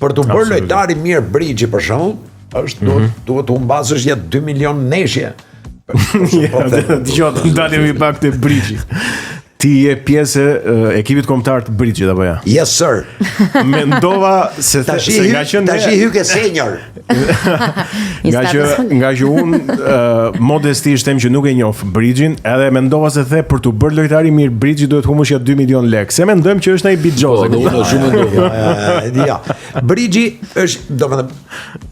për të bërë lojtari mirë brigji për shembull, është duhet të humbasësh ja 2 milion neshje. Dëgjoj, ndalemi pak te brigji. Ti je pjesë e ekipit kombëtar të brigjit apo ja? Yes sir. Mendova se nga që tash hyke senior. nga që unë modestisht them që nuk e njoh brigjin, edhe mendova se the për të bërë lojtari mirë brigji duhet humësh ja 2 milion lekë. Se mendojmë që është ai bixhoze. Unë shumë mendoj. Ja. Brigji është, domethënë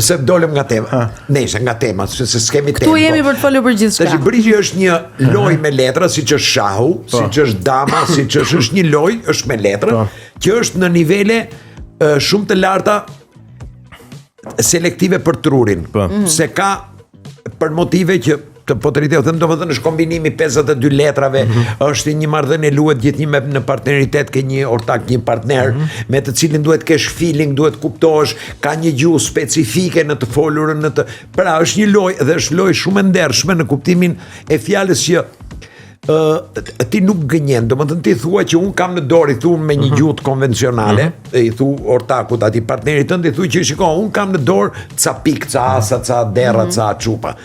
se dolëm nga tema. Nesër nga tema, se s'kemi temë. Tu jemi për të folur për gjithçka. Tash brigji është një lojë me letra, siç është shahu, siç është dama, siç është një lojë, është me letra, që është në nivele shumë të larta selektive për trurin. Se ka për motive që të potëritet, domethënë është kombinimi 52 letrave, është një marrëdhënie luhet gjithnjë në partneritet, ke një ortak, një partner, me të cilin duhet kesh feeling, duhet kuptosh, ka një gjuhë specifike në të folurën, pra është një lojë dhe është lojë shumë e ndershme në kuptimin e fjalës që ti nuk gënjen, domethënë ti thua që un kam në dorë, i thu me një gjuhë konvencionale, i thu ortakut atij partnerit tënd, i thu që shiko, un kam në dorë ca pik, ca asa, ca derra, ca çupa.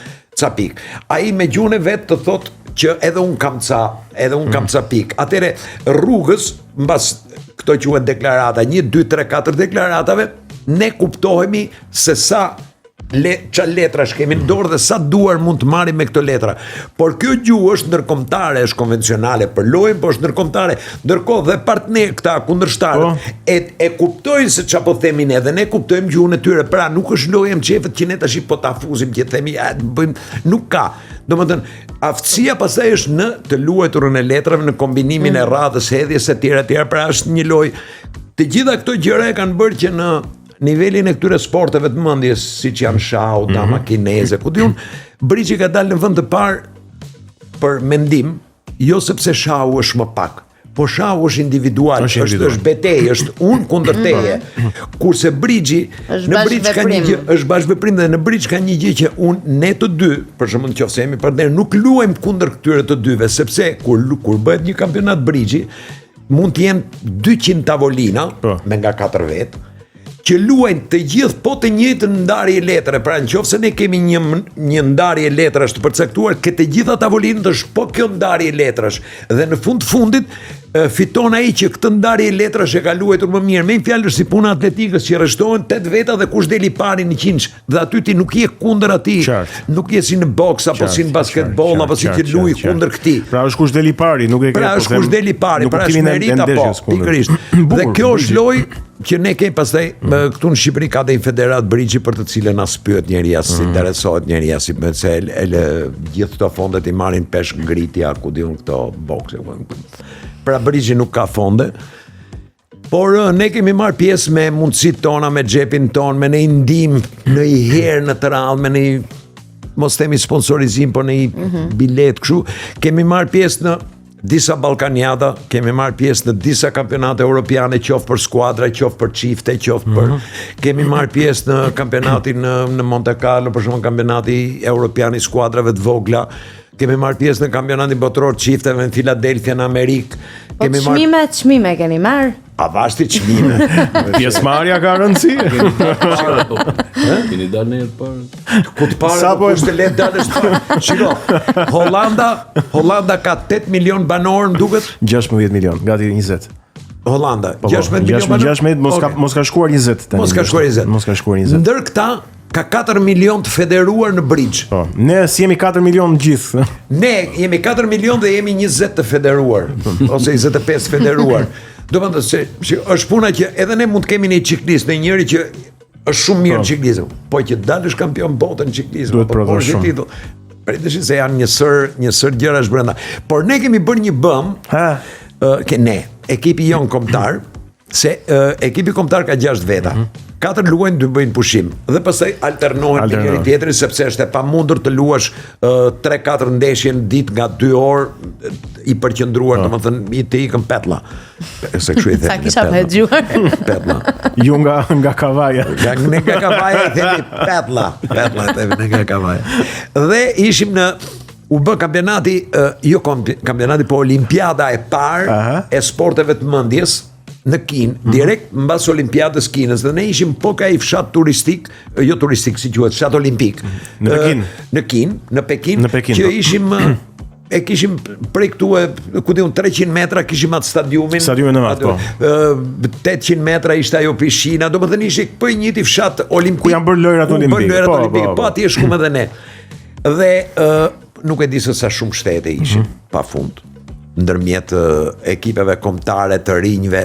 Ca pik. Ai me gjuhën e vet të thot që edhe un kam ca pik. Atëre rrugës mbas këto quhen deklarata, 1 2 3 4 deklaratave, ne kuptohemi se sa çfarë letrash kemi në dorë dhe sa duar mund të marrim me këto letra. Por kjo gjuhë është ndërkombëtare, është konvencionale për lojën, por është ndërkombëtare. Ndërkohë dhe partner këta kundërshtarët e kuptojnë se çfarë po themin ne dhe ne kuptojmë gjuhën e tyre. Pra nuk është lojë mçefet që ne tash po ta fuzim që themi bëjmë, nuk ka. Domethënë aftësia pastaj është në të luajturën e letrave, në kombinimin e radhës, hedhjes etj. Pra është një lojë. Të gjitha këto gjëra e kanë bërë që në nivelin e këtyre sporteve të mendjes, siç janë shahu, dama kineze, ku diun, brigji ka dalë në vend të parë për mendim, jo sepse shahu është më pak, po shahu është individual, është betejë, është unë kundër teje. Kurse brigji, në brigj ka një gjë, është bashkëveprim dhe në brigj ka një gjë që ne të dy, për shembull nëse jemi partner, nuk luajmë kundër këtyre të dyve, sepse kur bëhet një kampionat brigji, mund të jenë 200 tavolina me nga 4 vetë, që luajnë të gjithë po të njëjtën ndarje letre, pra nëse ne kemi një ndarje letrash të përcaktuar, ke të gjitha tavolinët është po kjo ndarje letrash, dhe në fundit fiton ai që këtë ndarje letrash e ka luajtur më mirë. Me një fjalë është si puna atletikës që rreshtohen 8 veta dhe kush deli pari në 100, dhe aty ti nuk je kundër atij, nuk je si në boks apo si në basketbol apo si që luaj kundër këtij. Pra është kush deli pari, nuk e ke. Pra është kush deli pari, pra është merit apo pikërisht. Dhe kjo është lojë që ne kemi pastaj këtu në Shqipëri ka dhe një federat brigji për të cilën as pyet njeriu, as interesohet njeriu, si se gjithë këto fondet i marrin pesh ngritja, ku diun këto bokse. Pra brigji nuk ka fonde, por ne kemi marrë pjesë me mundësitë tona, me xhepin ton, me një ndihmë në një herë në të rallë, me një mos themi sponsorizim, por në një bilet kështu, kemi marrë pjesë në disa ballkaniata, kemi marrë pjesë në disa kampionate europiane, qoftë për skuadra, qoftë për çifte, qoftë për kemi marrë pjesë në kampionatin në Monte Carlo, për shembull kampionati europian i skuadrave të vogla. Kemi marrë pjesë në kampionatin botror çifteve në Philadelphia në Amerikë. Kemi marrë çmime keni marrë? A vashti çmime. Pjesëmarrja ka rëndësi. Keni dalë në parë. Ku të parë kush të let dalësh parë. Shiko, Hollanda ka 8 milion banor, duket 16 milion, gati 20. Hollanda, 16 milion banor. Mos ka shkuar 20 tani. Mos ka shkuar 20. Ndër këta ka 4 milion të federuar në brigj. Ne si jemi 4 milion gjithë. Ne jemi 4 milion dhe jemi 20 të federuar, ose 25 federuar. Domethënë se është puna që edhe ne mund të kemi një ciklist, në njëri që është shumë mirë në ciklizëm, po që dalësh kampion botë në ciklizëm, duhet prodhosh shumë. Pretendoj se janë një sër gjërash brenda. Por ne kemi bërë një bëm, ekipi jon kombëtar, se ekipi kombëtar ka 6 veta. 4 luajnë, 2 bëjnë pushim. Dhe pastaj alternohen me njëri tjetrin, sepse është e pamundur të luash 3-4 ndeshje në ditë nga 2 orë i përqendruar, domethënë i të ikën petlla. Se kështu i thënë. Sa kisha dëgjuar. Petlla. Ju nga Kavaja. Nga Kavaja i themi petlla. Petlla i themi nga Kavaja. Dhe ishim në u bë kampionati, jo kampionati, po olimpiada e parë e sporteve të mendjes, në Kinë, direkt mbas Olimpiadës Kinës, dhe ne ishim po ka i fshat turistik, jo turistik si quhet, fshat olimpik. Në Pekin. Në Kinë, në Pekin, Në Pekin, që po. ishim kishim prej këtu ku diun 300 metra kishim atë stadiumin. Stadiumin e madh, po. 800 metra ishte ajo pishina, domethënë ishte po i njëjti fshat olimpik. Ku janë bërë lojrat olimpike. Po atje shkuam edhe ne. Dhe nuk e di se sa shumë shtete ishin, pafund. Ndërmjet ekipeve kombëtare të rinjve.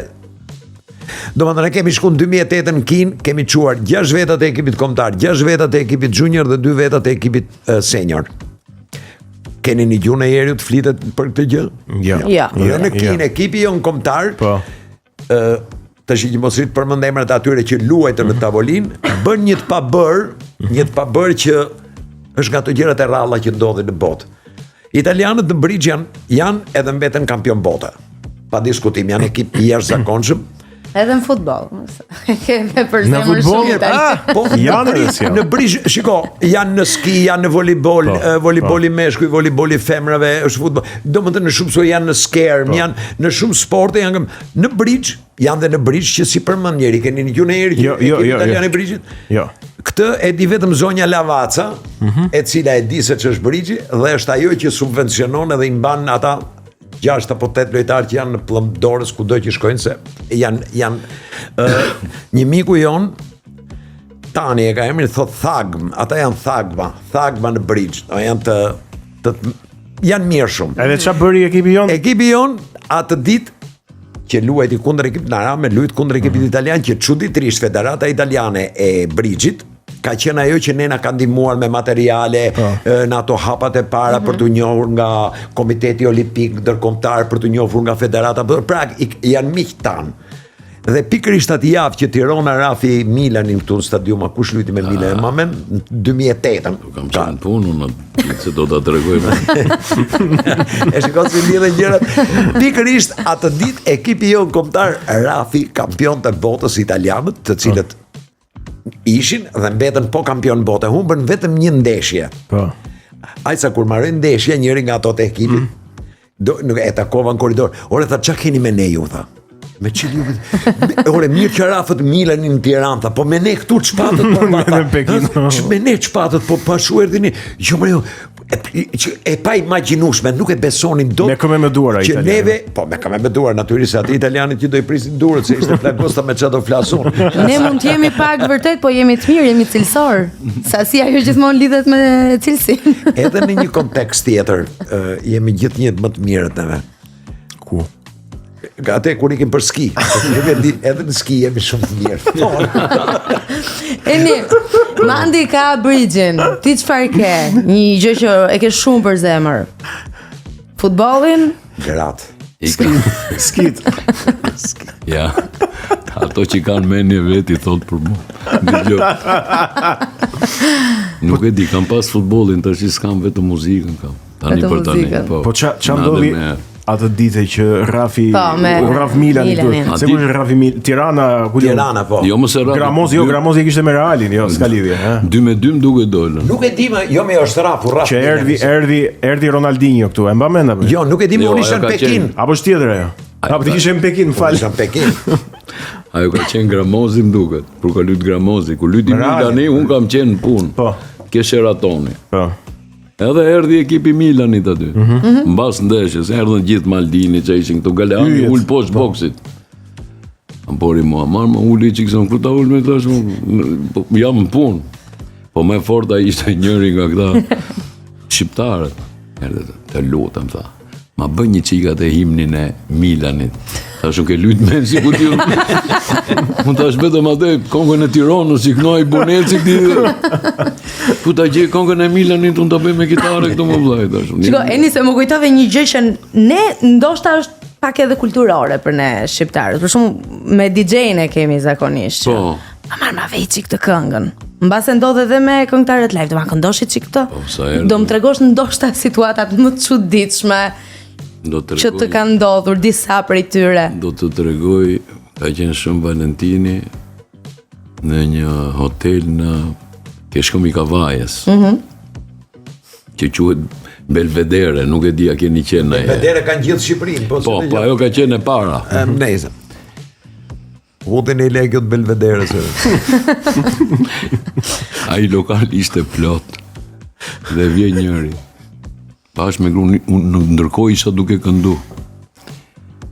Domethënë kemi shkuar në 2008 në Kinë, kemi çuar 6 veta të ekipit kombëtar, 6 veta të ekipit junior dhe 2 veta të ekipit senior. Keni një gjuhë e Jeriut flitet për këtë gjë? Jo. Jo në Kinë, ekipi jon kombëtar. Po. Tash që mos rit përmend emrat e atyre që luajtën në tavolinë, bën një të pabër që është nga ato gjërat e rralla që ndodhin në botë. Italianët në bridge janë edhe mbeten kampion bote. Pa diskutim, janë ekip i jashtëzakonshëm. Edhe në futboll. Kemi për Në zemër futboll, shumë. Po, janë edhe në bridge, shiko, janë në ski, janë në volejbol, volejboli meshkuj, volejboli femrave, është futboll. Domethënë në shumë so janë në skerm, janë në shumë sporte, janë në bridge, janë dhe në bridge që si përmend njëri, keni një gjë herë që italianë bridge. Jo. Këtë e di vetëm zonja Lavaca, e cila e di se ç'është bridge dhe është ajo që subvencionon edhe i mban ata 6 apo 8 lojtarë që janë në Pllëmdorës kudo që shkojnë, se janë një miku jon tani e ka emrin thot Thagm, ata janë Thagma në bridge, janë janë mirë shumë. Edhe ç'a bëri ekipi jon? Ekipi jon atë ditë që luajti kundër ekipit në Arame, luajt kundër ekipit italian, që çuditërisht Federata Italiane e Bridge-it ka qenë ajo që ne na ka ndihmuar me materiale në ato hapat e para për t'u njohur nga Komiteti Olimpik Ndërkombëtar, për t'u njohur nga Federata, pra janë miq tan. Dhe pikërisht atë javë që Tirana rafi Milanin këtu në stadium, a kush luajti me Milan? Mamen 2008. Kam qenë punë, se do ta tregoj me. E shikon si lidhen gjërat. Pikërisht atë ditë ekipi jon kombëtar rafi kampion të botës italianët, të cilët ishin dhe mbetën po kampion bote, humbën vetëm një ndeshje. Po. Ajsa kur marrin ndeshje, njëri nga ato të ekipit, nuk e takova në korridor. Ore tha, ç'a keni me ne ju, tha? Me çili ore mirë që rafët Milanin në Tiranë, tha, po me ne këtu ç'patët po ata. Me ne ç'patët po pashu erdhini. Jo më e pa imagjinueshme, nuk e besonin dot. Me këmbë me duara që italianë. neve, po me këmbë me duara natyrisht, atë italianët që do i prisin durët se ishte flagosta me çfarë do flasun. Ne mund të jemi pak vërtet, po jemi të mirë, jemi cilësor. Sasia ajo gjithmonë lidhet me cilësinë. Edhe në një kontekst tjetër, jemi gjithnjë më të mirët neve. Ku? Atë kur ikim për ski, edhe në ski jemi shumë të mirë. Eni, Mandi ka bridge-in. Ti çfarë ke? Një gjë që e ke shumë për zemër. Futbollin? Gratë. Skit. Ja, ato që kanë menje veti thot për mu. Nuk e di, kam pas futbollin, tash s'kam vetëm muzikën kam. Tani Vetëm për tani. muzikën. Po ç'a ndodhi atë ditë që Rafi Raf Milani këtu. Se ku është Rafi Tirana, ku Tirana po. Jo më se Rafi. Gramozi kishte me Realin, jo, s'ka lidhje, ha. 2-2 më duket dolën. Nuk e di më, jo me është Rafu. Që erdhi Ronaldinho këtu, e mba mend apo? Jo, nuk e di më, unë isha në Pekin. Apo është tjetër ajo? Apo ti ishe në Pekin, më fal. Isha në Pekin. Ajo ka qenë Gramozi më duket, kur ka lut Gramozi, kur luti Milani, un kam qenë në punë. Po. Ke Sheratoni. Po. Edhe erdhi ekipi Milanit aty. Mbas ndeshjes, erdhën gjithë Maldini që ishin këtu Galeani, ul poshtë boksit. Ampori mua, marrë uli që kësën këta ul me tash, jam në punë. Po me forta ishte njëri nga këta shqiptarët. Erdhe, të lutem, tha. Ma bën një qikat e himnin e Milanit. Tash nuk e lut me si ku ti. Mund tash vetëm atë kongën e Tiranës, si knoi Boneci ti. Ku ta gjej kongën e Milanit, unë ta bëj me kitare këtu më vllai tash. Shiko, Eni se më kujtove një gjë që ne ndoshta është pak edhe kulturore për ne shqiptarët. Për shembull, me DJ-n e kemi zakonisht. Po. Ma marr ma vej çik të këngën. Mbase ndodhe edhe me këngëtarët live, do ma këndoshi çik këtë. Po, sa herë. Do më tregosh ndoshta situatat më të çuditshme që të kanë ndodhur disa prej tyre. Do të tregoj, ka qenë shumë Valentini në një hotel në Keshkëm i Kavajës. Që quhet Belvedere, nuk e di a keni qenë ai. Belvedere kanë gjithë Shqipërinë, Po, ajo ka qenë e para. Nejse. Hudin I lekët Belvederës. Ai lokal ishte plot. Dhe vjen njëri. Pash me gruan, unë ndërkohë isha duke këndu.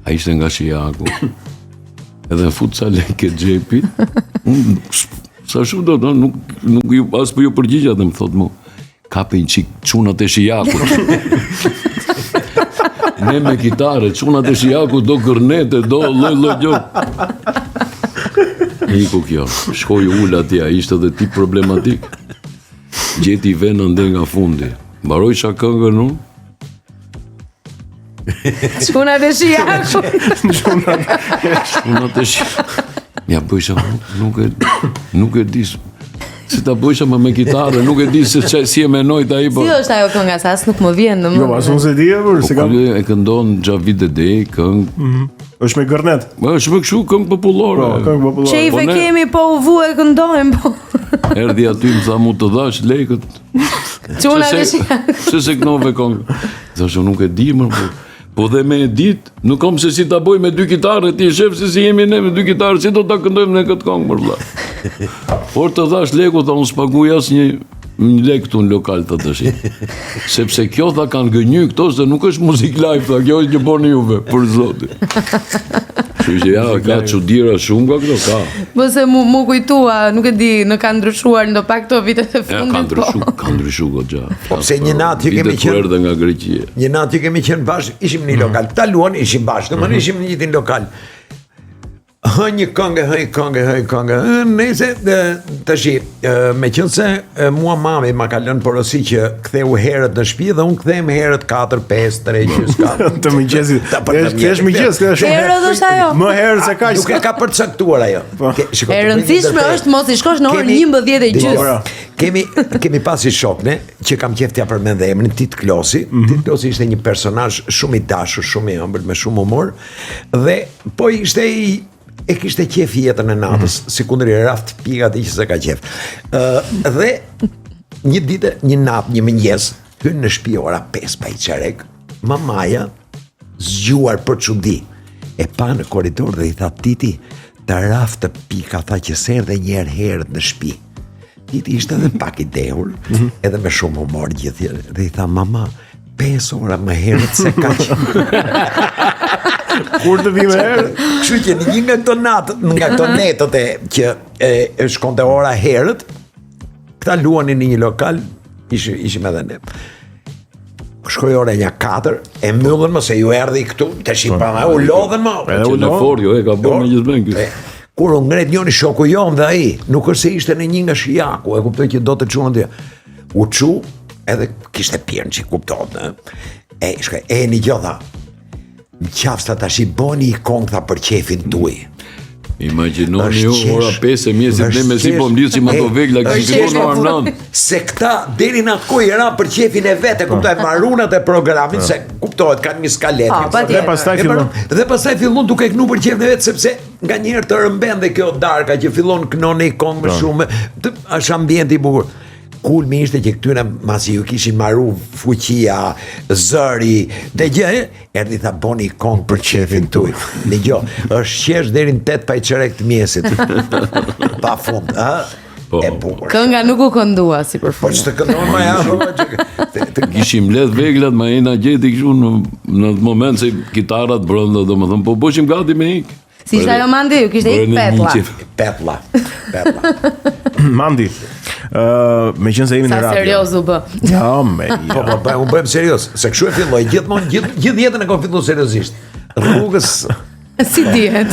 Ai ishte nga Shijaku. Edhe fut sa lekë xhepi. Unë sa shumë do, nuk ju as po ju përgjigja dhe më thot mu. Kape një qik çunat e Shijakut. Ne me kitare, çunat e Shijakut do kërnete, do lloj gjë. Iku kjo, shkoj ul atje, ishte edhe tip problematik. Gjeti venën dhe nga fundi. Mbaroj qa këngën unë. Çuna të Shijakut. Çunat e Shijakut. Ja bëjsha, nuk e di. Si ta bëjsha me kitare, nuk e di si e menojt ai po. Si është ajo kënga sa as nuk më vjen në Jo, as unë se di se kam. E këndon Xhavi Dedej, këngë. Është me gërnet. Është me kështu këngë popullore. Këngë popullore. Çejve kemi po u vu e këndojmë po. Erdhi aty më tha mu të dhash lekët. Çuna të Shijakut. Pse se kënove këngë? Thashë nuk e di më. Po dhe me e dit, nuk kom se si ta boj me 2 kitare, ti shef se si jemi ne me 2 kitare, si do ta këndojmë ne këtë këngë më vëlla. Por të dhash leku, tha unë s'paguaj as një lek këtu në lokal të të shi. Sepse kjo tha kanë gënjy këto, se nuk është muzik live, tha kjo është një boni juve, për zotin. Që ja, ka çuditëra shumë nga këto, ka. Po se mu kujtua, nuk e di, në kanë ndryshuar ndo pak këto vitet e fundit po. Ka ndryshu goxha. Po pse një natë që kemi qenë erdhe nga Greqia. Një natë që kemi qenë bashkë, ishim në një lokal. Ta luan, ishim bashkë, domethënë ishim në një ditë lokal. Hë një këngë, nëse tash me qenë se mua mami ma ka lënë porosi që ktheu herët në shtëpi dhe unë kthehem herët 4, 5, 3, 4. Të mëngjesit. Është mëngjes, kjo është. Herët është ajo. Më herë se kaq. Nuk e ka përcaktuar ajo. E rëndësishme është mos I shkosh në orën 11:30. Kemi pasi shokne që kam qef t'ja përmend dhe emrin Tit Klosi. Tit Klosi ishte një personazh shumë I dashur, shumë I ëmbël, me shumë humor dhe po ishte e kishte qef jetën e natës, si kundër I raft pikat I që se ka qef. Dhe një ditë, një natë, një mëngjes, hyn në shtëpi ora 5 pa I çerek, mamaja zgjuar për çudi. E pa në korridor dhe I tha Titi, të raft të pika, tha që s'erdhe një herë në shtëpi. Titi ishte edhe pak I dehur, edhe me shumë humor gjithë, dhe I tha mama, 5 ora më herët se kaq. Kur të vi më herë? Kështu që një nga këto natë, nga këto netët e shkonte ora herët, këta luanin në një lokal, ishim edhe ne. Shkoj ora një 4, e mbyllën më se ju erdhi këtu, tash I pa u lodhen më. Që në forjo e ka bërë me gjithmen kjo. Kur u ngret njëri shoku jon dhe ai, nuk është se ishte në një nga Shijaku, e kuptoj që do të çuan dia. U çu, edhe kishte pirën që kupton, e shkoj, e një gjotha. Në qafsta tash I boni I kong tha për qefin tuj. Imagjinoni ju ora 5 e mjesit ne me si po mlisim ato vegla që fillon në orë 9. Se këta deri në atë kohë I ran për qefin e vet, kuptoj marunat e programit se kuptohet kanë një skaletë. Dhe pastaj fillon duke kënu për qefin e vet sepse nganjëherë të rëmben dhe kjo darka që fillon kënon I kong më shumë, është ambienti I bukur. Kulmi ishte që këtyre masi ju kishin marru fuqia, zëri, dhe gjë, erdhi tha boni kong për qefin tuj. Në gjë, është qesh deri në 8 pa I çerek të mjesit. Pa fund, ha? E bukur. Kënga nuk u këndua si për Po fund. ç'të këndon më ja. Kishim ledh veglat, ma jena gjeti kështu në moment se kitarat brenda, domethënë po bëjim gati me ik. Si ishte ajo Mandi, ju kishte I petlla. Petlla. Mandi. Me qenë se jemi në Sa radio. serioz u bë. Ja, me. Po, unë bëjmë serios, se kështu e filloj, gjithë jetën e kam filluar seriozisht. Rrugës, Si dihet.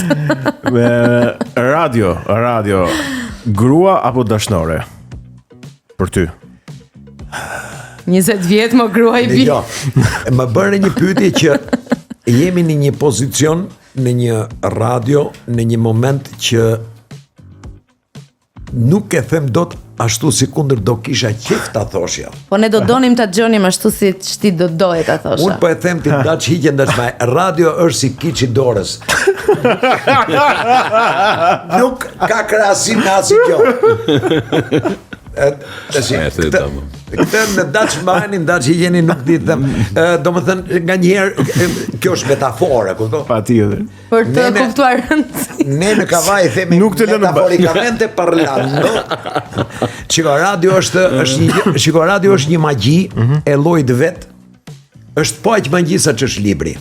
Me radio, grua apo dashnore? Për ty. 20 vjet më gruaj bi. jo, më bërë një pyetje që jemi në një pozicion, në një radio, në një moment që nuk e them dot ashtu si kundër do kisha qef ta thoshja. Po ne do donim ta dëgjonim ashtu si ti do doje ta thosha. Unë po e them ti daç hiqen daç më. Radio është si kiç I dorës. Nuk ka krahasim me asgjë. Këtë në daç mbajeni, daç hiqeni, nuk di të them. Domethënë nganjëherë kjo është metafore, kupton? Patjetër. Për të kuptuar rëndësinë. Ne në Kavaj themi Nuk të lënë metaforikamente parlando. Radio është një magji e llojit vet. Është po aq magji sa ç'është libri.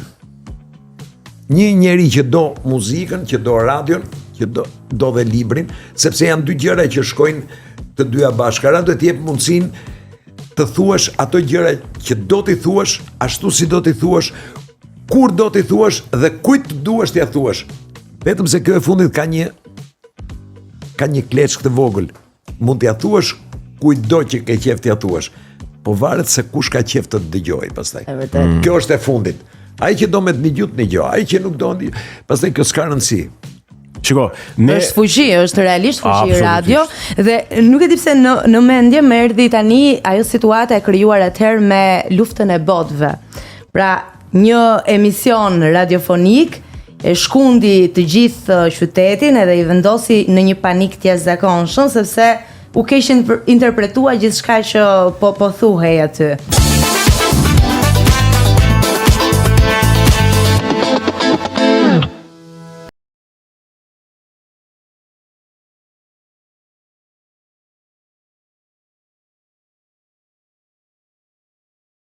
Një njeri që do muzikën, që do radion, që do dhe librin, sepse janë dy gjëra që shkojnë të dyja bashkë. Radio të jep mundësinë të thuash ato gjëra që do t'i thuash, ashtu si do t'i thuash, kur do t'i thuash dhe kujt duash t'ia thuash. Vetëm se kjo e fundit ka një kleçk të vogël. Mund t'ia thuash kujtdo që ke qef t'ia thuash, po varet se kush ka qef të dëgjojë pastaj. E vërtet. Kjo është e fundit. Ai që do me të një gjë, ai që nuk do pastaj kjo s'ka rëndësi. Shiko, Është fuqi, është realisht fuqi Absolutisht. radio dhe nuk e di pse në mendje më erdhi tani ajo situata e krijuar atëherë me luftën e botëve. Pra, një emision radiofonik e shkundi të gjithë qytetin edhe i vendosi në një panik të jashtëzakonshëm sepse u keq interpretuar gjithçka që po thuhej aty.